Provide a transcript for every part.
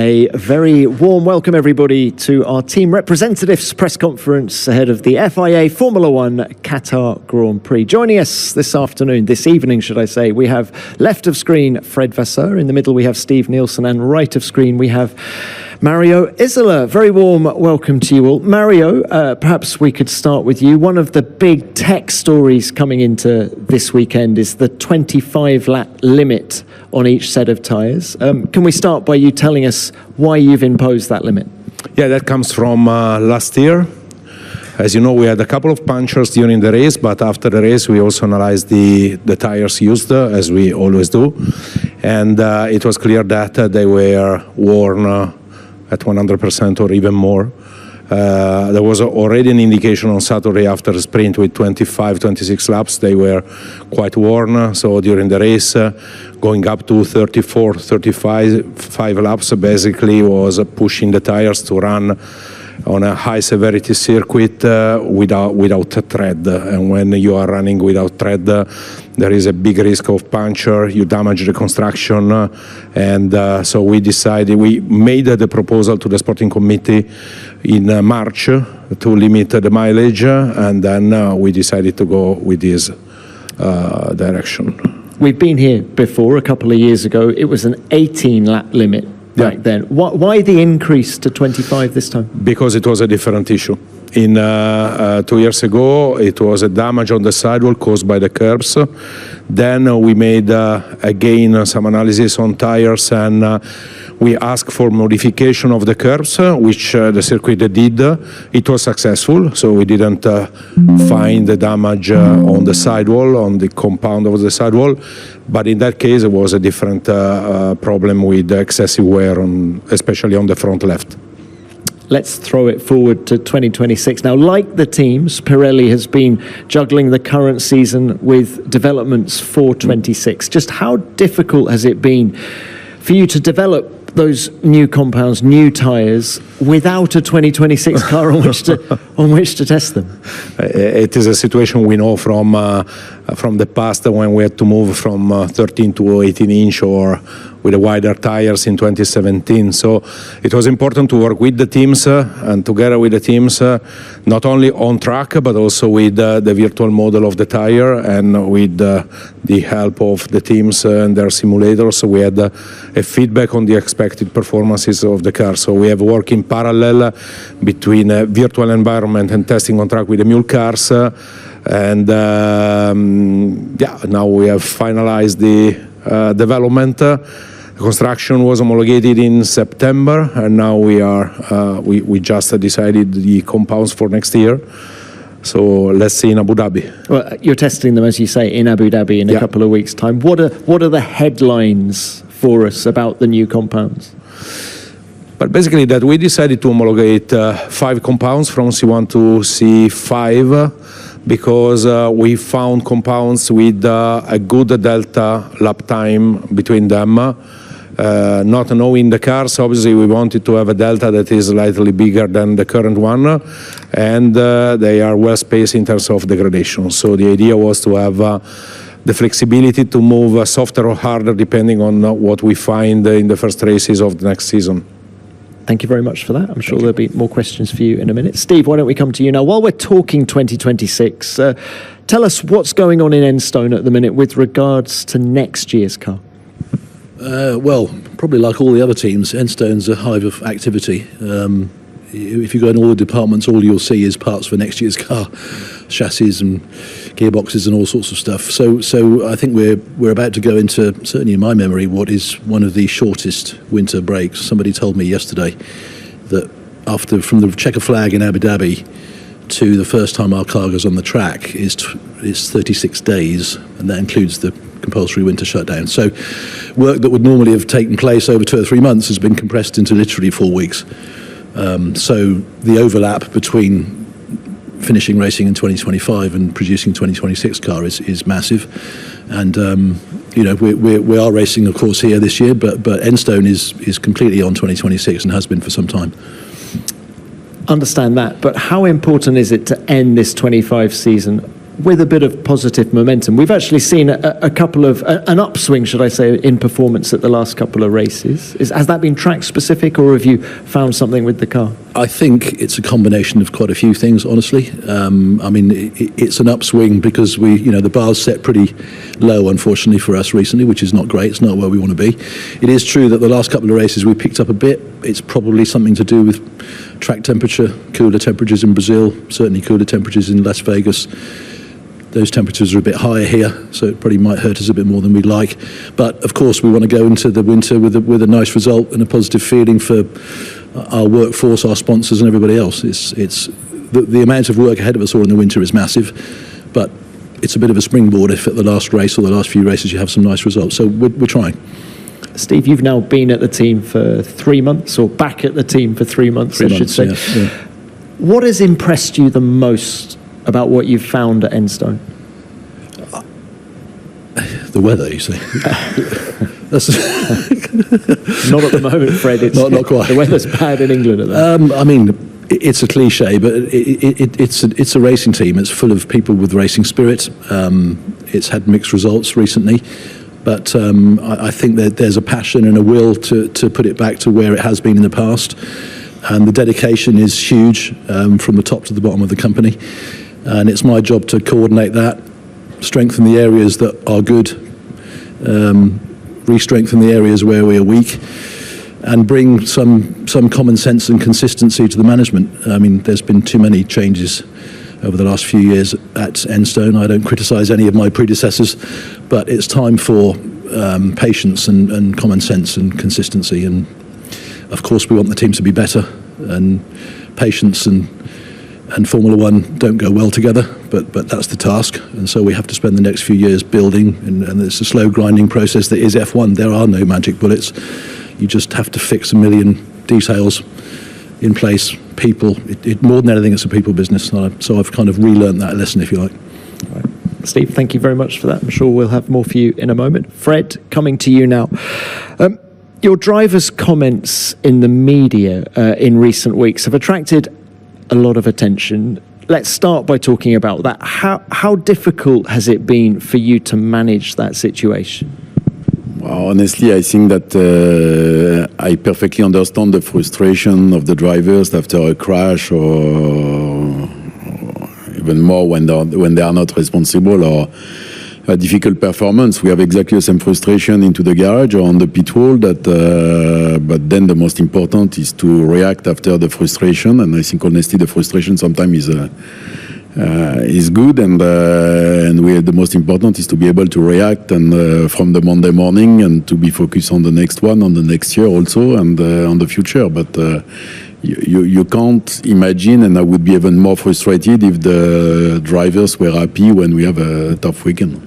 A very warm welcome, everybody, to our team representatives press conference ahead of the FIA Formula One Qatar Grand Prix. Joining us this evening, should I say, we have left of screen Fred Vasseur, in the middle we have Steve Nielsen, and right of screen we have Mario Isola. Very warm welcome to you all. Mario, perhaps we could start with you. One of the big tech stories coming into this weekend is the 25-lap limit on each set of tyres. Can we start by you telling us why you've imposed that limit? Yeah, that comes from last year. As you know, we had a couple of punctures during the race, but after the race we also analyzed the tires used, as we always do. And it was clear that they were worn at 100% or even more. There was already an indication on Saturday after the sprint with 25, 26 laps, they were quite worn. So during the race, going up to 34, 35 laps basically was pushing the tires to run on a high severity circuit without tread. And when you are running without tread, there is a big risk of puncture, you damage the construction. And so we made the proposal to the sporting committee in March to limit the mileage, and then we decided to go with this direction. We've been here before, a couple of years ago. It was an 18-lap limit back then. Why the increase to 25 this time? Because it was a different issue. 2 years ago, it was a damage on the sidewall caused by the curbs. Then we made again some analysis on tires, and we asked for modification of the curbs, which the circuit did. It was successful, so we didn't find the damage on the sidewall, on the compound of the sidewall. But in that case, it was a different problem with excessive wear, especially on the front left. Let's throw it forward to 2026. Now, like the teams, Pirelli has been juggling the current season with developments for 26. Just how difficult has it been for you to develop those new compounds, new tyres, without a 2026 car on which to test them? It is a situation we know from the past, when we had to move from 13 to 18-inch or with the wider tires in 2017. So it was important to work with the teams and together with the teams, not only on track, but also with the virtual model of the tire, and with the help of the teams and their simulators. So we had a feedback on the expected performances of the car. So we have worked in parallel between a virtual environment and testing on track with the mule cars. And now we have finalized the development. The construction was homologated in September, and now we just decided the compounds for next year. So let's see in Abu Dhabi. Well, you're testing them, as you say, in Abu Dhabi in a couple of weeks' time. What are the headlines for us about the new compounds? But basically that we decided to homologate 5 compounds from C1 to C5 because we found compounds with a good delta lap time between them. Not knowing the cars, obviously we wanted to have a delta that is slightly bigger than the current one, and they are well spaced in terms of degradation. So the idea was to have the flexibility to move softer or harder depending on what we find in the first races of the next season. Thank you very much for that. I'm sure there'll be more questions for you in a minute. Steve, why don't we come to you now? While we're talking 2026, tell us what's going on in Endstone at the minute with regards to next year's car. Well, probably like all the other teams, Endstone's a hive of activity. If you go in all the departments, all you'll see is parts for next year's car, chassis and gearboxes and all sorts of stuff. So I think we're about to go into, certainly in my memory, what is one of the shortest winter breaks. Somebody told me yesterday that from the checker flag in Abu Dhabi to the first time our car goes on the track is 36 days, and that includes the compulsory winter shutdown. So work that would normally have taken place over 2 or 3 months has been compressed into literally 4 weeks. So the overlap between finishing racing in 2025 and producing 2026 car is massive. And we are racing, of course, here this year, but Endstone is completely on 2026 and has been for some time. Understand that, but how important is it to end this 25 season with a bit of positive momentum. We've actually seen a couple of, an upswing, should I say, in performance at the last couple of races. Has that been track specific, or have you found something with the car? I think it's a combination of quite a few things, honestly. I mean, it's an upswing because the bar's set pretty low, unfortunately, for us recently, which is not great. It's not where we want to be. It is true that the last couple of races we picked up a bit. It's probably something to do with track temperature, cooler temperatures in Brazil, certainly cooler temperatures in Las Vegas. Those temperatures are a bit higher here, so it probably might hurt us a bit more than we'd like. But of course, we want to go into the winter with a nice result and a positive feeling for our workforce, our sponsors, and everybody else. It's the amount of work ahead of us all in the winter is massive, but it's a bit of a springboard if at the last race or the last few races you have some nice results. So we're trying. Steve, you've now been at the team for 3 months, or back at the team for 3 months, I should say. Yeah. What has impressed you the most about what you've found at Endstone? The weather, you say. That's Not at the moment, Fred. It's not quite. The weather's bad in England at the moment. I mean, it's a cliche, but it's a racing team. It's full of people with racing spirit. It's had mixed results recently, but I think that there's a passion and a will to put it back to where it has been in the past, and the dedication is huge from the top to the bottom of the company. And it's my job to coordinate that, strengthen the areas that are good, re-strengthen the areas where we are weak, and bring some common sense and consistency to the management. I mean, there's been too many changes over the last few years at Endstone. I don't criticise any of my predecessors, but it's time for patience and common sense and consistency. And of course, we want the team to be better, and patience and Formula One don't go well together, but that's the task, and so we have to spend the next few years building, and it's a slow grinding process that is F1. There are no magic bullets. You just have to fix a million details in place, people. More than anything, it's a people business, so I've kind of relearned that lesson, if you like. Right. Steve, thank you very much for that. I'm sure we'll have more for you in a moment. Fred, coming to you now. Your drivers' comments in the media in recent weeks have attracted a lot of attention. Let's start by talking about that. How difficult has it been for you to manage that situation? Well, honestly, I think that I perfectly understand the frustration of the drivers after a crash, or even more when they are not responsible, or a difficult performance. We have exactly the same frustration into the garage or on the pit wall. But then the most important is to react after the frustration. And I think honestly, the frustration sometimes is good. And the most important is to be able to react and from the Monday morning, and to be focused on the next one, on the next year also, and on the future. But you can't imagine, and I would be even more frustrated if the drivers were happy when we have a tough weekend.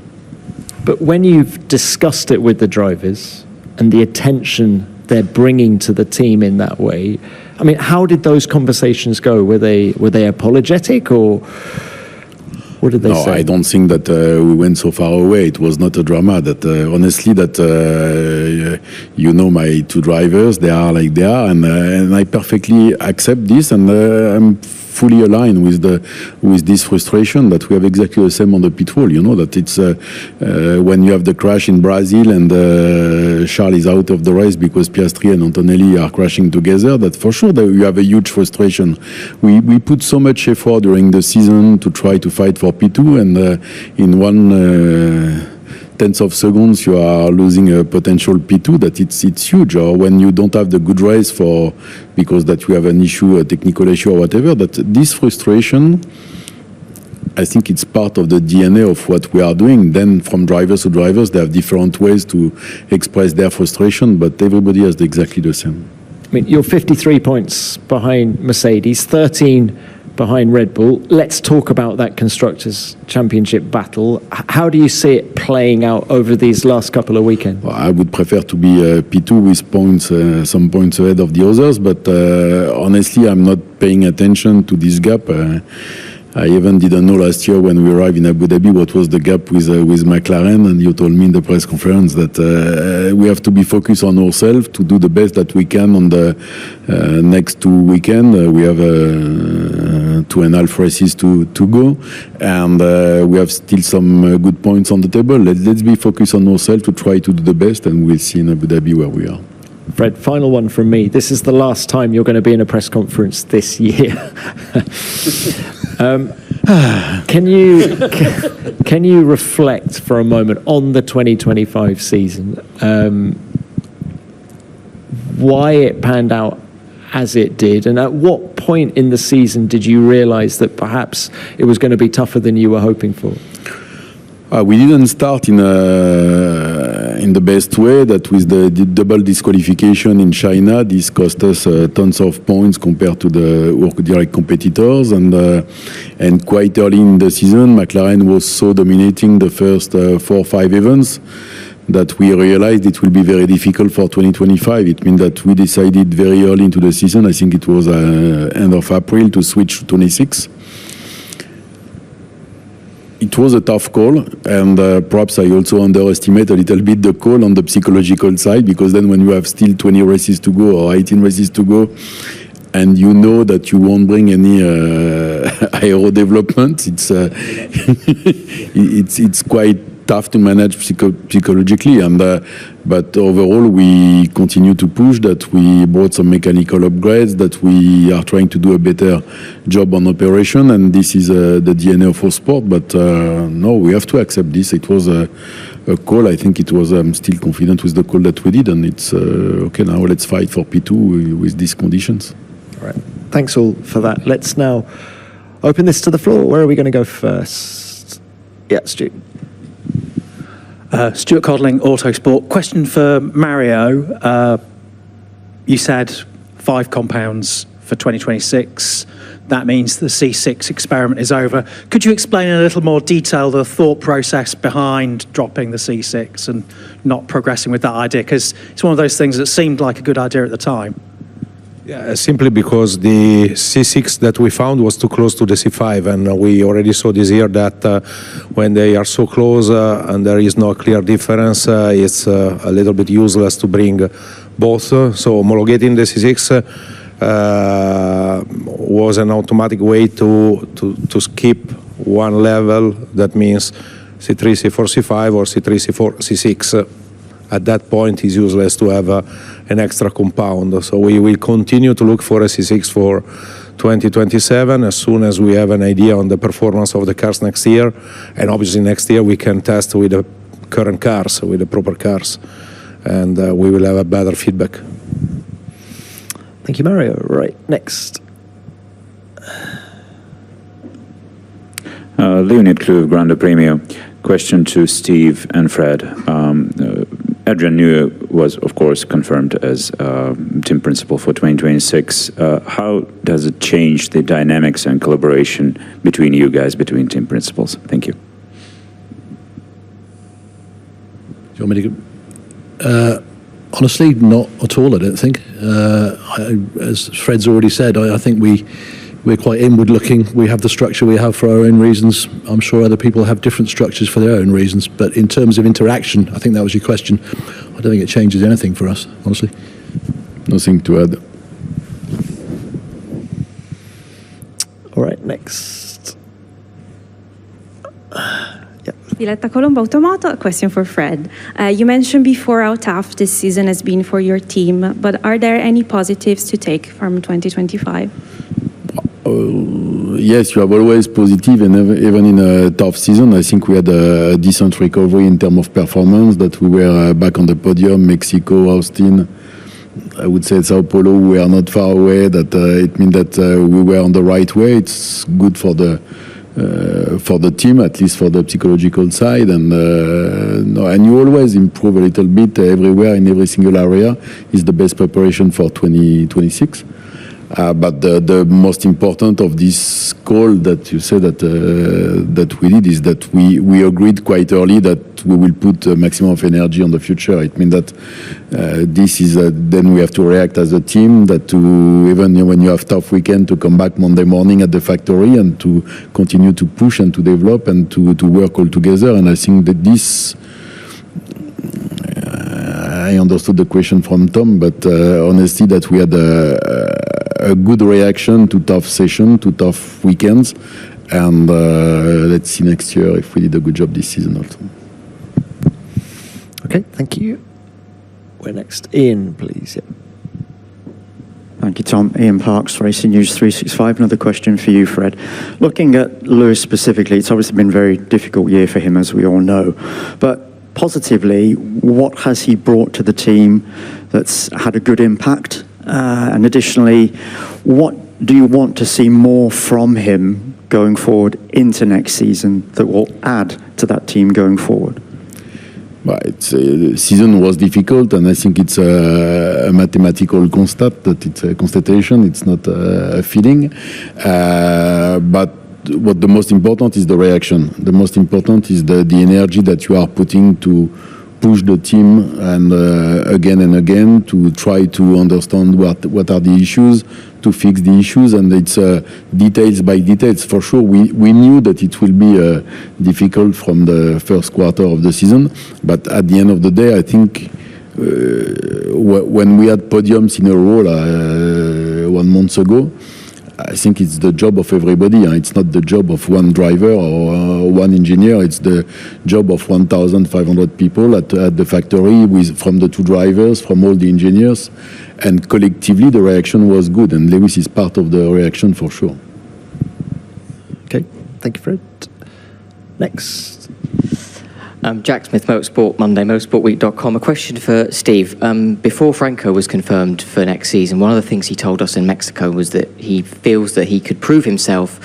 But when you've discussed it with the drivers and the attention they're bringing to the team in that way, I mean, how did those conversations go? Were they apologetic, or what did they say? No, I don't think that we went so far away. It was not a drama. That honestly, that my two drivers, they are like they are, and I perfectly accept this, and I'm fully aligned with this frustration that we have exactly the same on the pit wall. You know that it's when you have the crash in Brazil and Charles is out of the race because Piastri and Antonelli are crashing together. That for sure that you have a huge frustration. We put so much effort during the season to try to fight for P2, and in one tenths of seconds you are losing a potential P2, that it's huge. Or when you don't have the good race because that you have an issue, a technical issue or whatever, that this frustration, I think it's part of the DNA of what we are doing. Then from drivers to drivers, they have different ways to express their frustration, but everybody has exactly the same. I mean, you're 53 points behind Mercedes, 13 behind Red Bull. Let's talk about that Constructors' Championship battle. How do you see it playing out over these last couple of weekends? Well, I would prefer to be P2 with points, some points ahead of the others, but honestly, I'm not paying attention to this gap. I even didn't know last year when we arrived in Abu Dhabi what was the gap with McLaren, and you told me in the press conference that we have to be focused on ourselves to do the best that we can on the next two weekends. We have 2.5 races to go, and we have still some good points on the table. Let's be focused on ourselves to try to do the best, and we'll see in Abu Dhabi where we are. Fred, final one from me. This is the last time you're going to be in a press conference this year. Can you reflect for a moment on the 2025 season? Why it panned out as it did, and at what point in the season did you realize that perhaps it was going to be tougher than you were hoping for? We didn't start in the best way. That with the double disqualification in China, this cost us tons of points compared to our direct competitors, and quite early in the season, McLaren was so dominating the first 4 or 5 events that we realized it will be very difficult for 2025. It means that we decided very early into the season, I think it was end of April, to switch to 26. It was a tough call, and perhaps I also underestimate a little bit the call on the psychological side, because then when you have still 20 races to go or 18 races to go, and you know that you won't bring any aero development, it's quite tough to manage psychologically, and but overall we continue to push that. We brought some mechanical upgrades, that we are trying to do a better job on operation, and this is the DNA of our sport. But no, we have to accept this. It was a call. I think it was. I'm still confident with the call that we did, and it's okay. Now let's fight for P2 with these conditions. All right. Thanks all for that. Let's now open this to the floor. Where are we going to go first? Yeah, Stu. Stuart Codling, Autosport. Question for Mario. You said 5 compounds for 2026. That means the C6 experiment is over. Could you explain in a little more detail the thought process behind dropping the C6 and not progressing with that idea? Because it's one of those things that seemed like a good idea at the time. Yeah, simply because the C6 that we found was too close to the C5, and we already saw this year that when they are so close and there is no clear difference, it's a little bit useless to bring both. So homologating the C6 was an automatic way to skip one level. That means C3, C4, C5 or C3, C4, C6. At that point, it's useless to have an extra compound. So we will continue to look for a C6 for 2027 as soon as we have an idea on the performance of the cars next year. And obviously next year we can test with the current cars, with the proper cars, and we will have a better feedback. Thank you, Mario. Right, next. Leonid Kluv, Grande Premio. Question to Steve and Fred. Adrian Newey was, of course, confirmed as team principal for 2026. How does it change the dynamics and collaboration between you guys, between team principals? Thank you. Do you want me to go? Honestly, not at all, I don't think. As Fred's already said, I think we're quite inward looking. We have the structure we have for our own reasons. I'm sure other people have different structures for their own reasons. But in terms of interaction, I think that was your question. I don't think it changes anything for us, honestly. Nothing to add. All right, next. Diletta Colombo, Automoto. A question for Fred. You mentioned before how tough this season has been for your team, but are there any positives to take from 2025? Yes, you have always positive, and even in a tough season, I think we had a decent recovery in terms of performance, that we were back on the podium. Mexico, Austin, I would say Sao Paulo, we are not far away. That it means that we were on the right way. It's good for the team, at least for the psychological side, and you always improve a little bit everywhere in every single area. Is the best preparation for 2026. But the most important of this call that you said that we did is that we agreed quite early that we will put a maximum of energy on the future. It means that this is then we have to react as a team, that to even when you have tough weekend, to come back Monday morning at the factory and to continue to push and to develop and to work all together. And I think that this. I understood the question from Tom, but honestly, that we had a a good reaction to tough session, to tough weekends, and let's see next year if we did a good job this season also. Okay, thank you. We're next. Ian, please. Yep. Thank you, Tom. Ian Parks, Racing News 365. Another question for you, Fred. Looking at Lewis specifically, it's obviously been a very difficult year for him, as we all know. But positively, what has he brought to the team that's had a good impact? And additionally, what do you want to see more from him going forward into next season that will add to that team going forward? Well, the season was difficult, and I think it's a mathematical that it's a constatation, it's not a feeling. But what the most important is the reaction. The most important is the energy that you are putting to push the team and again to try to understand what are the issues, to fix the issues, and it's details by details. For sure, we knew that it will be difficult from the first quarter of the season, but at the end of the day, I think when we had podiums in a row 1 month ago, I think it's the job of everybody. It's not the job of one driver or one engineer. It's the job of 1,500 people at the factory, from the 2 drivers, from all the engineers. And collectively, the reaction was good. And Lewis is part of the reaction for sure. Okay, thank you, Fred. Next. Jack Smith, Motorsport Monday, motorsportweek.com. A question for Steve. Before Franco was confirmed for next season, one of the things he told us in Mexico was that he feels that he could prove himself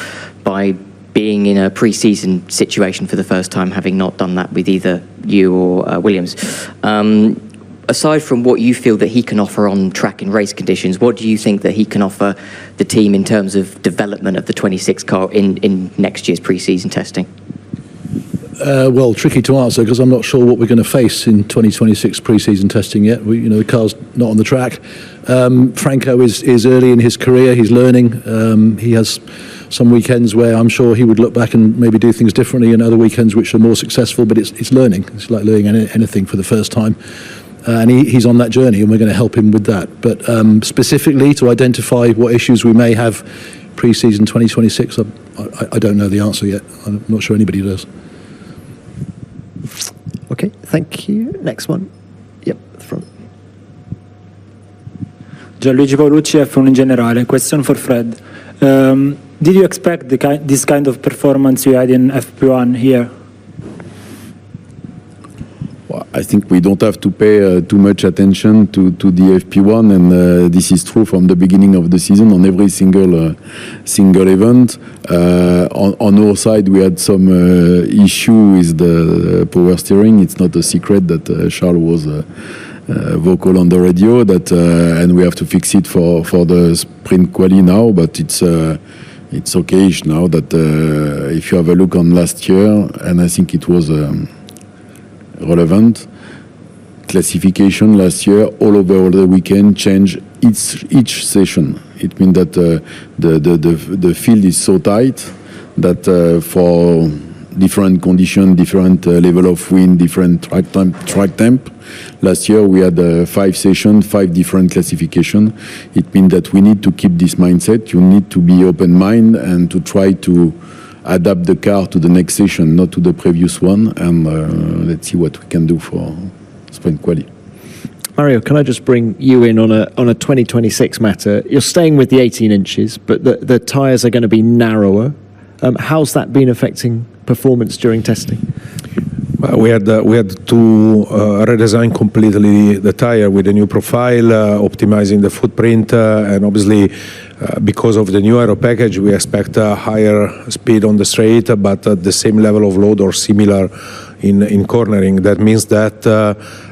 by being in a pre-season situation for the first time, having not done that with either you or Williams. Aside from what you feel that he can offer on track in race conditions, what do you think that he can offer the team in terms of development of the 26 car in next year's pre-season testing? Well, tricky to answer because I'm not sure what we're going to face in 2026 pre-season testing yet. The car's not on the track. Franco is early in his career. He's learning. He has some weekends where I'm sure he would look back and maybe do things differently, and other weekends which are more successful. But it's learning. It's like learning anything for the first time. And he's on that journey, and we're going to help him with that. But specifically to identify what issues we may have pre-season 2026, I don't know the answer yet. I'm not sure anybody does. Okay, thank you. Next one. Yep, front. Gianluigi Paolucci, F1 in Generale. Question for Fred. Did you expect this kind of performance you had in FP1 here? Well, I think we don't have to pay too much attention to the FP1, and this is true from the beginning of the season on every single event. On our side, we had some issue with the power steering. It's not a secret that Charles was vocal on the radio, and we have to fix it for the sprint quali now. But it's okay now that if you have a look on last year, and I think it was relevant. Classification last year, all over the weekend, change each session. It means that the field is so tight that for different conditions, different level of wind, different track temp. Last year we had 5 sessions, 5 different classifications. It means that we need to keep this mindset. You need to be open-minded and to try to adapt the car to the next session, not to the previous one, and let's see what we can do for sprint quali. Mario, can I just bring you in on a 2026 matter? You're staying with the 18 inches, but the tyres are going to be narrower. How's that been affecting performance during testing? We had to redesign completely the tire with a new profile, optimizing the footprint, and obviously because of the new aero package, we expect a higher speed on the straight, but at the same level of load or similar in cornering. That means that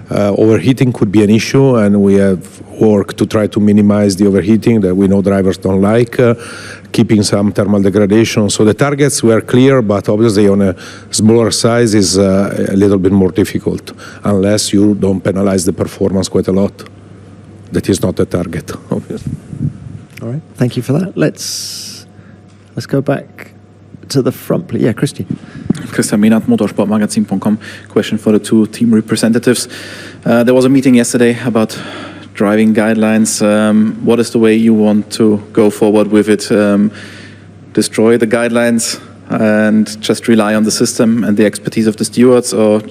overheating could be an issue, and we have worked to try to minimize the overheating that we know drivers don't like, keeping some thermal degradation. So the targets were clear, but obviously on a smaller size is a little bit more difficult, unless you don't penalize the performance quite a lot. That is not the target, obviously. All right, thank you for that. Let's go back to the front, please. Yeah, Christian. Christian Minat, motorsportmagazin.com. Question for the 2 team representatives. There was a meeting yesterday about driving guidelines. What is the way you want to go forward with it? Destroy the guidelines and just rely on the system and the expertise of the stewards, or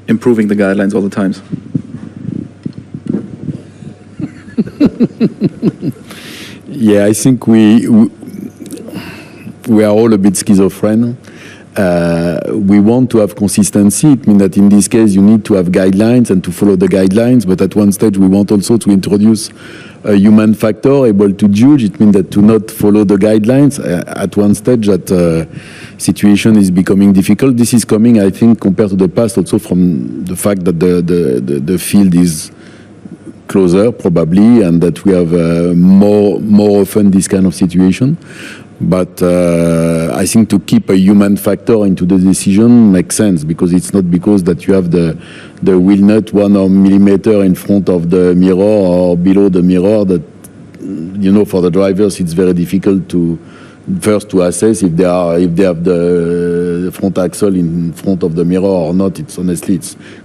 improving the guidelines all the time? Yeah, I think we are all a bit schizophrenic. We want to have consistency. It means that in this case you need to have guidelines and to follow the guidelines, but at one stage we want also to introduce a human factor able to judge. It means that to not follow the guidelines at one stage, that situation is becoming difficult. This is coming, I think, compared to the past, also from the fact that the field is closer probably, and that we have more often this kind of situation. But I think to keep a human factor into the decision makes sense, because it's not because that you have the wheel nut 1 millimeter in front of the mirror or below the mirror that, you know, for the drivers it's very difficult to first to assess if they have the front axle in front of the mirror or not. It's honestly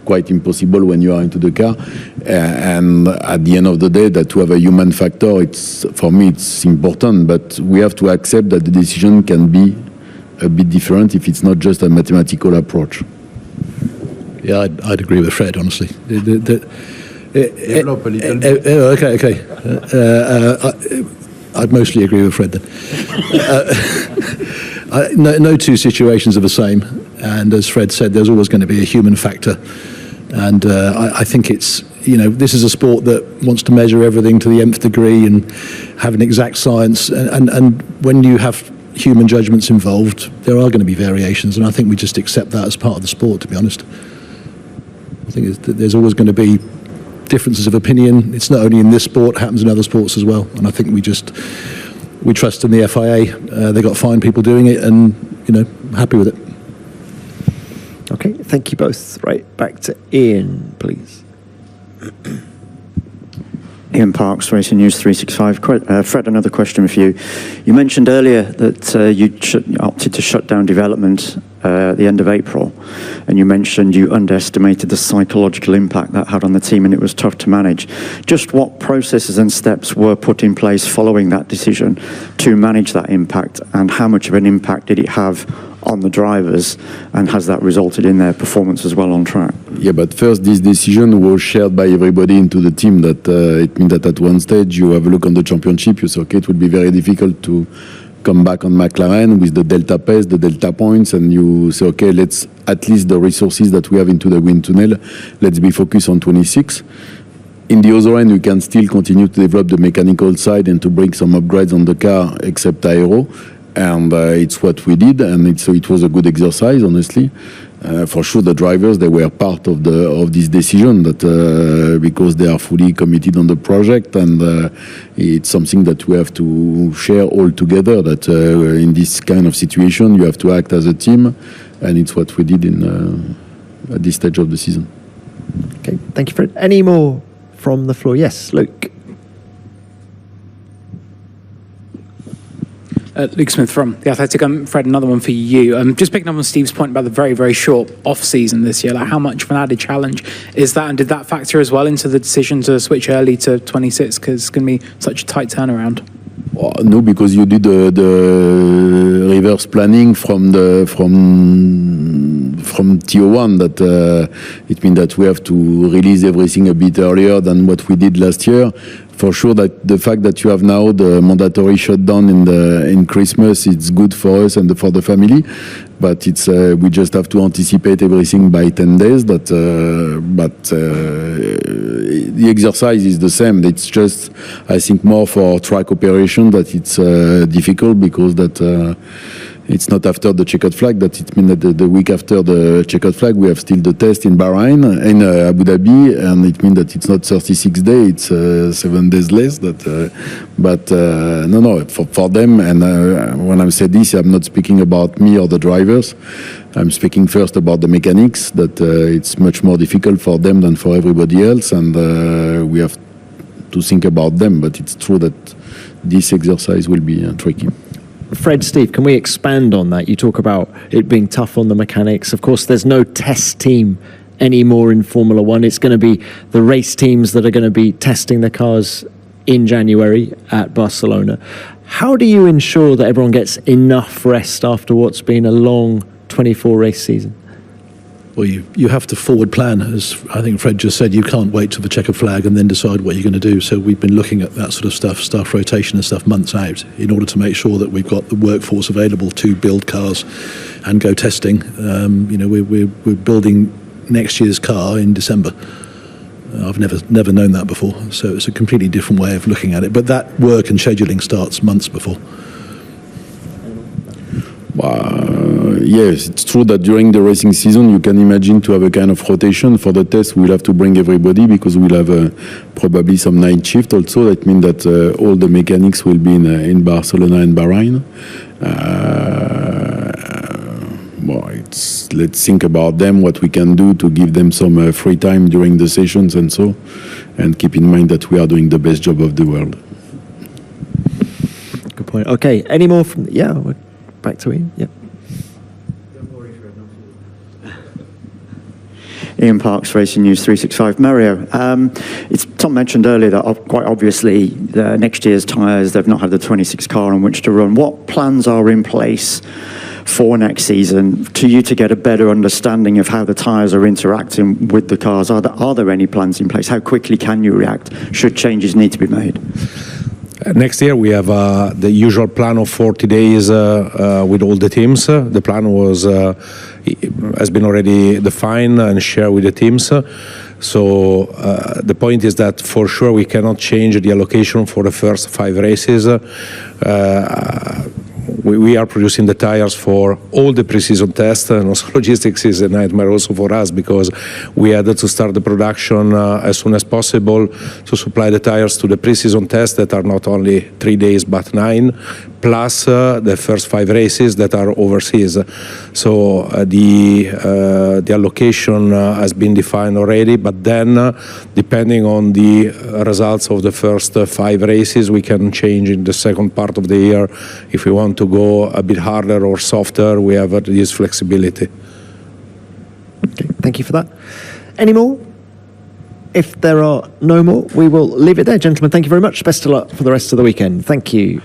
quite impossible when you are into the car, and at the end of the day, that to have a human factor, for me it's important, but we have to accept that the decision can be a bit different if it's not just a mathematical approach. Yeah, I'd agree with Fred, honestly. Develop a little bit. Okay. I'd mostly agree with Fred then. No two situations are the same, and as Fred said, there's always going to be a human factor, and I think it's, you know, this is a sport that wants to measure everything to the nth degree and have an exact science, and when you have human judgments involved, there are going to be variations, and I think we just accept that as part of the sport, to be honest. I think there's always going to be differences of opinion. It's not only in this sport, it happens in other sports as well. And I think we trust in the FIA. They got fine people doing it, and, you know, happy with it. Okay, thank you both. Right, back to Ian, please. Ian Parks, Racing News 365. Fred, another question for you. You mentioned earlier that you opted to shut down development at the end of April, and you mentioned you underestimated the psychological impact that had on the team, and it was tough to manage. Just what processes and steps were put in place following that decision to manage that impact, and how much of an impact did it have on the drivers, and has that resulted in their performance as well on track? Yeah, but first, this decision was shared by everybody into the team. That it means that at one stage you have a look on the championship, you say, okay, it would be very difficult to come back on McLaren with the delta pace, the delta points, and you say, okay, let's, at least the resources that we have into the wind tunnel, let's be focused on 26. In the other end, we can still continue to develop the mechanical side and to bring some upgrades on the car, except aero. And it's what we did, and so it was a good exercise, honestly. For sure, the drivers, they were part of this decision, that because they are fully committed on the project, and it's something that we have to share all together, that in this kind of situation you have to act as a team, and it's what we did at this stage of the season. Okay, thank you, Fred. Any more from the floor? Yes, Luke. Luke Smith from The Athletic. Fred, another one for you. Just picking up on Steve's point about the very, very short off-season this year, like how much of an added challenge is that, and did that factor as well into the decision to switch early to 26, because it's going to be such a tight turnaround? No, because you did the reverse planning from T01, that it means that we have to release everything a bit earlier than what we did last year. For sure, that the fact that you have now the mandatory shutdown in Christmas, it's good for us and for the family, but it's we just have to anticipate everything by 10 days. But the exercise is the same. It's just, I think, more for track operation that it's difficult, because that it's not after the checkered flag. That it means that the week after the checkered flag, we have still the test in Bahrain, in Abu Dhabi, and it means that it's not 36 days, it's 7 days less. No, for them, and when I say this, I'm not speaking about me or the drivers. I'm speaking first about the mechanics, that it's much more difficult for them than for everybody else, and we have to think about them, but it's true that this exercise will be tricky. Fred, Steve, can we expand on that? You talk about it being tough on the mechanics. Of course, there's no test team anymore in Formula One. It's going to be the race teams that are going to be testing the cars in January at Barcelona. How do you ensure that everyone gets enough rest after what's been a long 24 race season? Well, you have to forward plan, as I think Fred just said. You can't wait till the checkered flag and then decide what you're going to do. So we've been looking at that sort of stuff, staff rotation and stuff, months out, in order to make sure that we've got the workforce available to build cars and go testing. We're building next year's car in December. I've never known that before, so it's a completely different way of looking at it. But that work and scheduling starts months before. Yes, it's true that during the racing season you can imagine to have a kind of rotation. For the test we'll have to bring everybody because we'll have probably some night shift also. That means that all the mechanics will be in Barcelona and Bahrain. Let's think about them, what we can do to give them some free time during the sessions and keep in mind that we are doing the best job of the world. Good point. Okay, any more from... Yeah, we're back to Ian. Yeah. Ian Parks, Racing News 365. Mario, Tom mentioned earlier that quite obviously next year's tyres, they've not had the 26 car on which to run. What plans are in place for next season to get a better understanding of how the tyres are interacting with the cars? Are there any plans in place? How quickly can you react should changes need to be made? Next year we have the usual plan of 40 days with all the teams. The plan has been already defined and shared with the teams. So the point is that for sure we cannot change the allocation for the first 5 races. We are producing the tires for all the pre-season tests, and also logistics is a nightmare also for us because we had to start the production as soon as possible to supply the tires to the pre-season tests that are not only 3 days but 9, plus the first 5 races that are overseas. So the allocation has been defined already, but then depending on the results of the first 5 races, we can change in the second part of the year if we want to go a bit harder or softer. We have this flexibility. Okay, thank you for that. Any more? If there are no more, we will leave it there. Gentlemen, thank you very much. Best of luck for the rest of the weekend. Thank you.